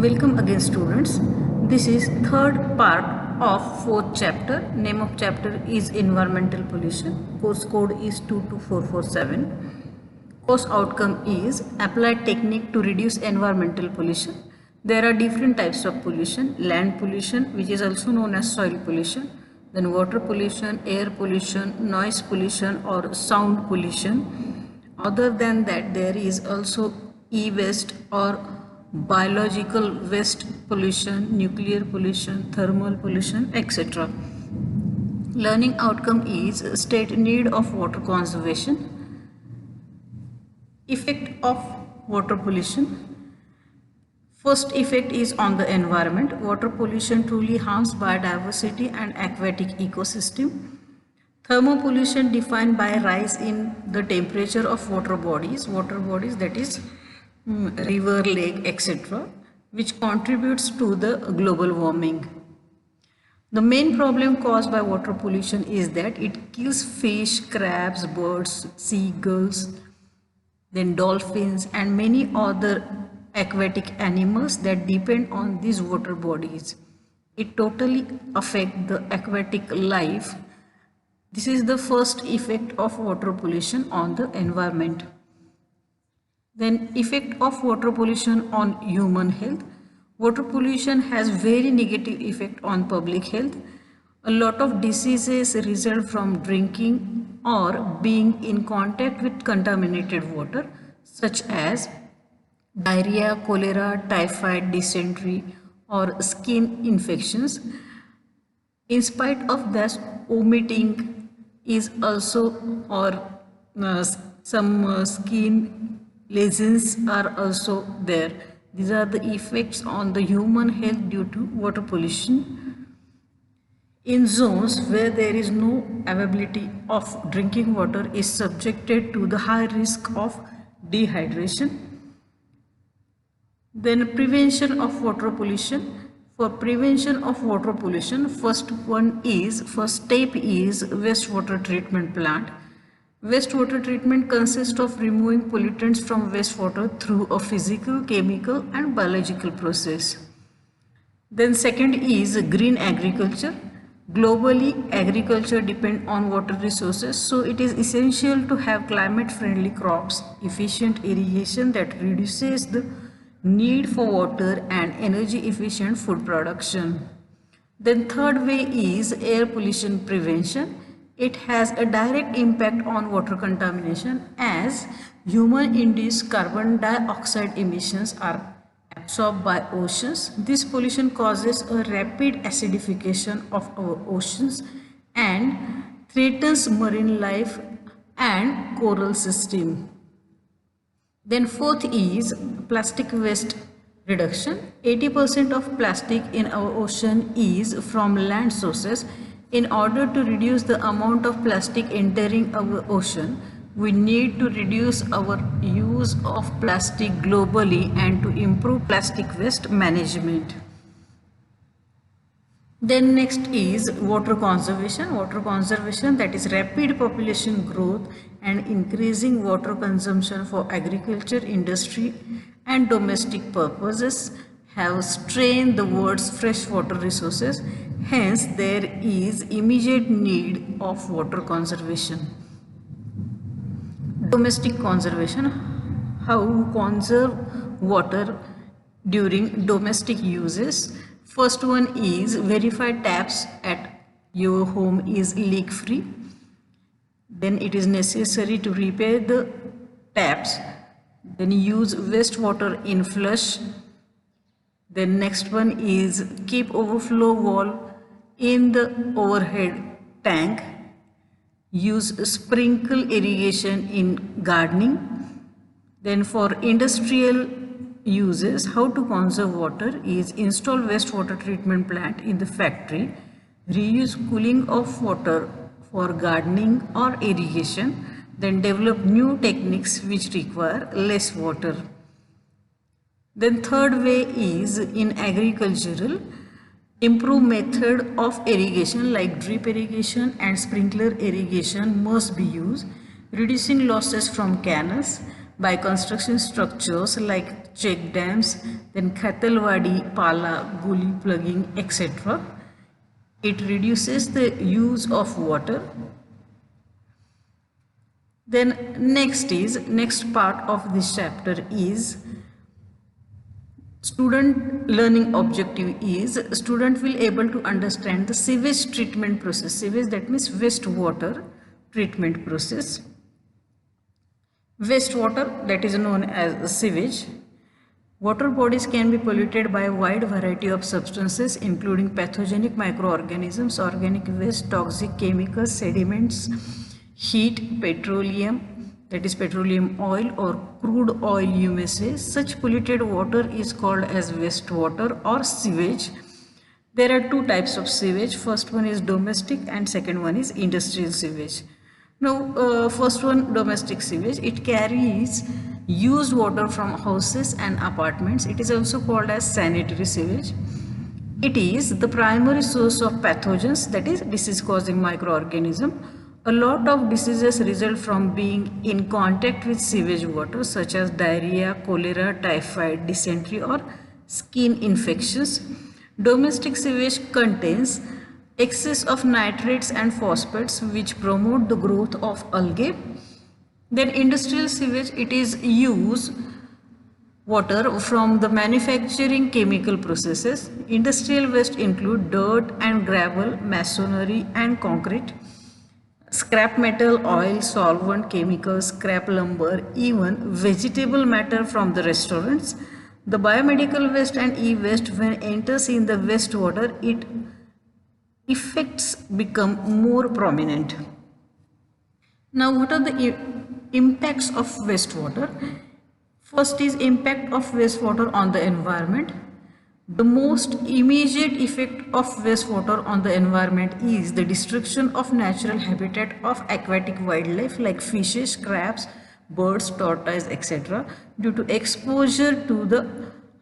Welcome again students. This is third part of fourth chapter. Name of chapter is environmental pollution. Course code is 22447. Course outcome is applied technique to reduce environmental pollution. There are different types of pollution. Land pollution, which is also known as soil pollution, then water pollution, air pollution, noise pollution or sound pollution. Other than that, there is also e-waste or biological waste pollution, nuclear pollution, thermal pollution, etc. Learning outcome is state need of water conservation. Effect of water pollution. First effect is on the environment. Water pollution truly harms biodiversity and aquatic ecosystem. Thermal pollution defined by rise in the temperature of water bodies that is river, lake, etc., which contributes to the global warming. The main problem caused by water pollution is that it kills fish, crabs, birds, seagulls, then dolphins and many other aquatic animals that depend on these water bodies. It totally affects the aquatic life. This is the first effect of water pollution on the environment. Then effect of water pollution on human health. Water pollution has very negative effect on public health. A lot of diseases result from drinking or being in contact with contaminated water, such as diarrhea, cholera, typhoid, dysentery or skin infections. In spite of that, vomiting is also some skin lesions are also there. These are the effects on the human health due to water pollution. In zones where there is no availability of drinking water is subjected to the high risk of dehydration. Then prevention of water pollution. For prevention of water pollution, first step is wastewater treatment plant. Wastewater treatment consists of removing pollutants from wastewater through a physical, chemical and biological process. Then second is green agriculture. Globally, agriculture depends on water resources, so it is essential to have climate-friendly crops, efficient irrigation that reduces the need for water and energy-efficient food production. Then third way is air pollution prevention. It has a direct impact on water contamination as human-induced carbon dioxide emissions are absorbed by oceans. This pollution causes a rapid acidification of our oceans and threatens marine life and coral system. Then fourth is plastic waste reduction. 80% of plastic in our ocean is from land sources. In order to reduce the amount of plastic entering our ocean, we need to reduce our use of plastic globally and to improve plastic waste management. Then next is water conservation. Water conservation, that is rapid population growth and increasing water consumption for agriculture, industry and domestic purposes have strained the world's freshwater resources. Hence, there is immediate need of water conservation. Domestic conservation. How to conserve water during domestic uses. First one is verify taps at your home is leak free. Then it is necessary to repair the taps. Then use wastewater in flush. Then next one is keep overflow valve in the overhead tank. Use sprinkle irrigation in gardening. Then for industrial uses, how to conserve water is install wastewater treatment plant in the factory. Reuse cooling of water for gardening or irrigation. Then develop new techniques which require less water. Then third way is in agricultural. Improve method of irrigation like drip irrigation and sprinkler irrigation must be used. Reducing losses from canals. by construction structures like check dams, then Khatalwadi, Pala, Guli plugging, etc. It reduces the use of water. Then next part of this chapter is student learning objective is student will able to understand the sewage treatment process. Sewage, that means wastewater treatment process. Wastewater, that is known as sewage. Water bodies can be polluted by a wide variety of substances including pathogenic microorganisms, organic waste, toxic chemicals, sediments, heat, petroleum, that is petroleum oil or crude oil you may say. Such polluted water is called as wastewater or sewage. There are two types of sewage. First one is domestic and second one is industrial sewage. Now, first one, domestic sewage. It carries used water from houses and apartments. It is also called as sanitary sewage. It is the primary source of pathogens, that is disease causing microorganism. A lot of diseases result from being in contact with sewage water such as diarrhea, cholera, typhoid, dysentery or skin infections. Domestic sewage contains excess of nitrates and phosphates which promote the growth of algae. Then industrial sewage, it is used water from the manufacturing chemical processes. Industrial waste include dirt and gravel, masonry and concrete, scrap metal, oil, solvent, chemicals, scrap lumber, even vegetable matter from the restaurants. The biomedical waste and e-waste, when enters in the wastewater, its effects become more prominent. Now, what are the impacts of wastewater? First is impact of wastewater on the environment. The most immediate effect of wastewater on the environment is the destruction of natural habitat of aquatic wildlife like fishes, crabs, birds, tortoise, etc. due to exposure to the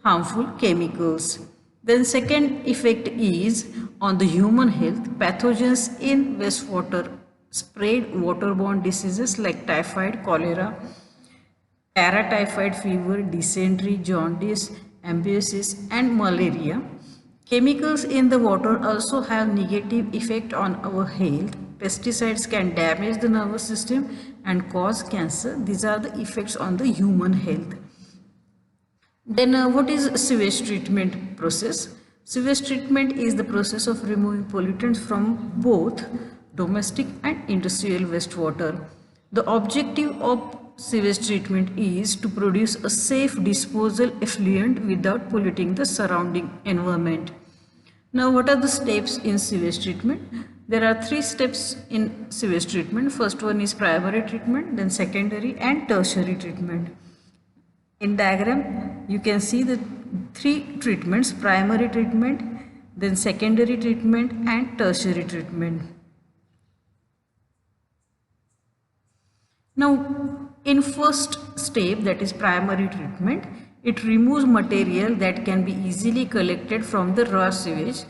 harmful chemicals. Then second effect is on the human health. Pathogens in wastewater spread waterborne diseases like typhoid, cholera, paratyphoid fever, dysentery, jaundice, amebiosis and malaria. Chemicals in the water also have negative effect on our health. Pesticides can damage the nervous system and cause cancer. These are the effects on the human health. Then what is sewage treatment process? Sewage treatment is the process of removing pollutants from both domestic and industrial wastewater. The objective of sewage treatment is to produce a safe disposal effluent without polluting the surrounding environment. Now, what are the steps in sewage treatment? There are three steps in sewage treatment. First one is primary treatment, then secondary and tertiary treatment. In diagram, you can see the three treatments: primary treatment, then secondary treatment and tertiary treatment. Now, in first step, that is primary treatment, it removes material that can be easily collected from the raw sewage,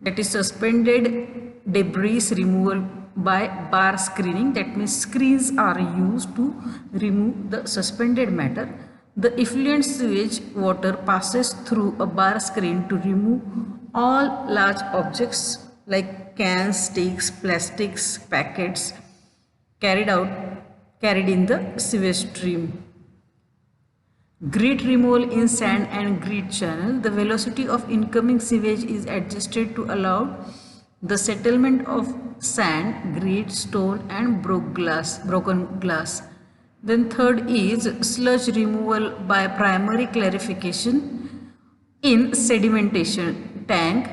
that is suspended debris removal by bar screening. That means screens are used to remove the suspended matter. The effluent sewage water passes through a bar screen to remove all large objects like cans, sticks, plastics, packets carried in the sewage stream. Grit removal in sand and grit channel. The velocity of incoming sewage is adjusted to allow the settlement of sand, grit, stone and broken glass. Then third is sludge removal by primary clarification in sedimentation tank.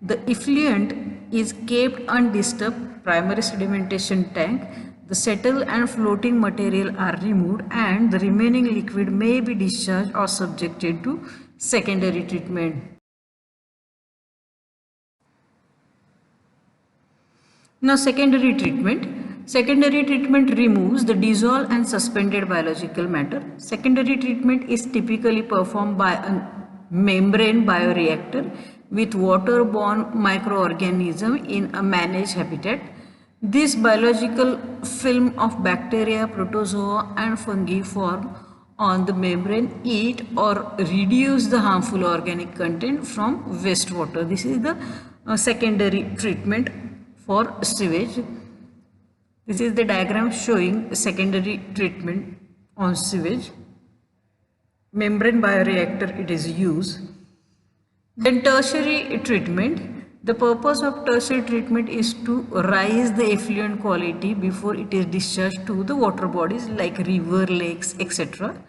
The effluent is kept undisturbed, primary sedimentation tank. The settled and floating material are removed and the remaining liquid may be discharged or subjected to secondary treatment. Now, secondary treatment. Secondary treatment removes the dissolved and suspended biological matter. Secondary treatment is typically performed by a membrane bioreactor with waterborne microorganism in a managed habitat. This biological film of bacteria, protozoa and fungi form on the membrane eat or reduce the harmful organic content from wastewater. This is the secondary treatment for sewage. This is the diagram showing secondary treatment on sewage. Membrane bioreactor it is used. Then tertiary treatment. The purpose of tertiary treatment is to raise the effluent quality before it is discharged to the water bodies like river, lakes, etc.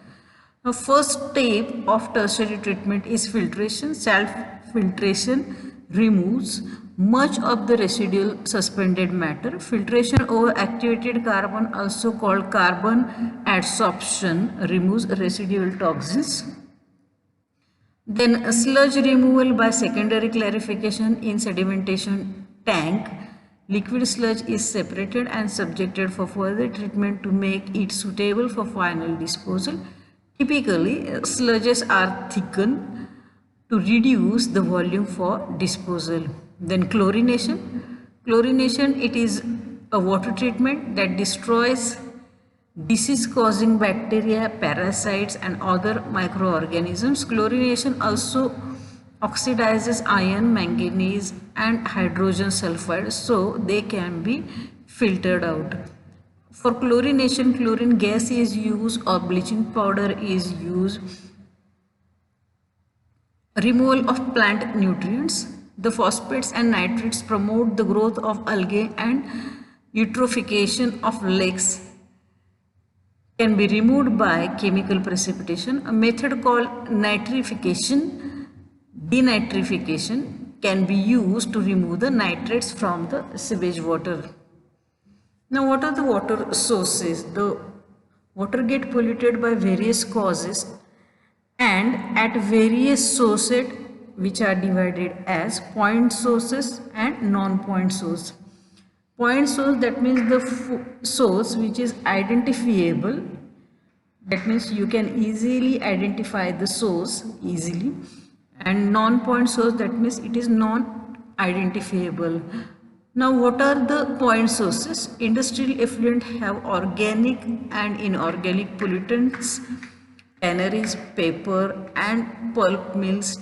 The first step of tertiary treatment is filtration. Self-filtration removes much of the residual suspended matter. Filtration over activated carbon, also called carbon adsorption, removes residual toxins. Then sludge removal by secondary clarification in sedimentation tank. Liquid sludge is separated and subjected for further treatment to make it suitable for final disposal. Typically, sludges are thickened to reduce the volume for disposal. Then chlorination. Chlorination, it is a water treatment that destroys disease-causing bacteria, parasites and other microorganisms. Chlorination also oxidizes iron, manganese and hydrogen sulfide, so they can be filtered out. For chlorination, chlorine gas is used or bleaching powder is used. Removal of plant nutrients. The phosphates and nitrates promote the growth of algae and eutrophication of lakes. Can be removed by chemical precipitation. A method called nitrification, denitrification, can be used to remove the nitrates from the sewage water. Now, what are the water sources? The water get polluted by various causes and at various sources, which are divided as point sources and non-point source. Point source, that means the source which is identifiable, that means you can easily identify the source easily, and non-point source, that means it is non-identifiable. Now, what are the point sources? Industrial effluent have organic and inorganic pollutants. Tanneries, paper and pulp mills,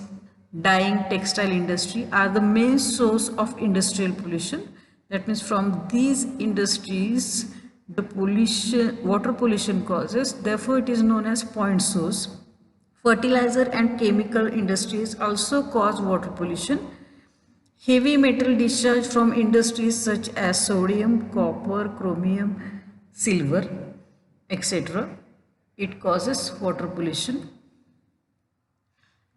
dyeing, textile industry are the main source of industrial pollution. That means from these industries the pollution, water pollution causes, therefore it is known as point source. Fertilizer and chemical industries also cause water pollution. Heavy metal discharge from industries such as sodium, copper, chromium, silver, etc. It causes water pollution.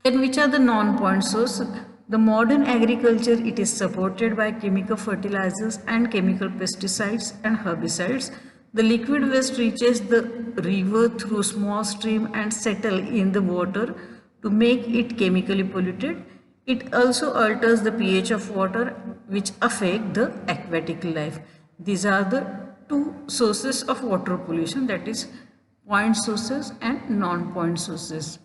Then which are the non-point sources? The modern agriculture, it is supported by chemical fertilizers and chemical pesticides and herbicides. The liquid waste reaches the river through small stream and settle in the water to make it chemically polluted. It also alters the pH of water, which affect the aquatic life. These are the two sources of water pollution, that is point sources and non-point sources.